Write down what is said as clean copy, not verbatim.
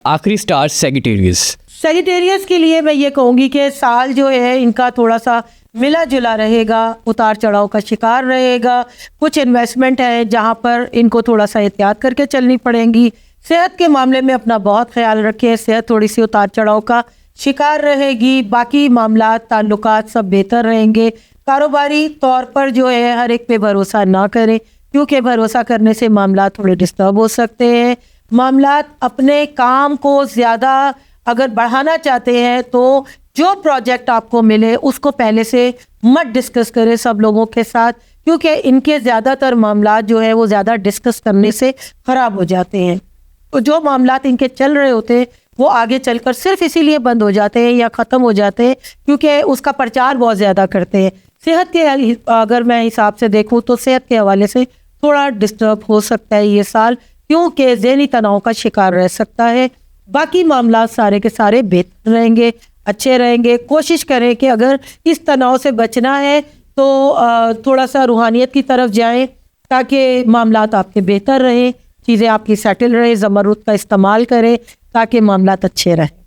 آخری سٹار سیگیٹیریس کے لیے میں یہ کہوں گی کہ سال جو ہے ان کا تھوڑا سا ملا جلا رہے گا، اتار چڑھاؤ کا شکار رہے گا. کچھ انویسٹمنٹ ہیں جہاں پر ان کو تھوڑا سا احتیاط کر کے چلنی پڑیں گی. صحت کے معاملے میں اپنا بہت خیال رکھیں، صحت تھوڑی سی اتار چڑھاؤ کا شکار رہے گی. باقی معاملات، تعلقات سب بہتر رہیں گے. کاروباری طور پر جو ہے ہر ایک پہ بھروسہ نہ کریں، کیونکہ بھروسہ کرنے سے معاملات تھوڑے ڈسٹرب ہو سکتے ہیں. معاملات اپنے کام کو زیادہ اگر بڑھانا چاہتے ہیں تو جو پروجیکٹ آپ کو ملے اس کو پہلے سے مت ڈسکس کریں سب لوگوں کے ساتھ، کیونکہ ان کے زیادہ تر معاملات جو ہے وہ زیادہ ڈسکس کرنے سے خراب ہو جاتے ہیں. جو معاملات ان کے چل رہے ہوتے ہیں وہ آگے چل کر صرف اسی لیے بند ہو جاتے ہیں یا ختم ہو جاتے ہیں کیونکہ اس کا پرچار بہت زیادہ کرتے ہیں. صحت کے اگر میں حساب سے دیکھوں تو صحت کے حوالے سے تھوڑا ڈسٹرب ہو سکتا ہے یہ سال، کیونکہ ذہنی تناؤ کا شکار رہ سکتا ہے. باقی معاملات سارے کے سارے بہتر رہیں گے، اچھے رہیں گے. کوشش کریں کہ اگر اس تناؤ سے بچنا ہے تو تھوڑا سا روحانیت کی طرف جائیں تاکہ معاملات آپ کے بہتر رہیں، چیزیں آپ کی سیٹل رہیں. زمرد کا استعمال کریں تاکہ معاملات اچھے رہیں.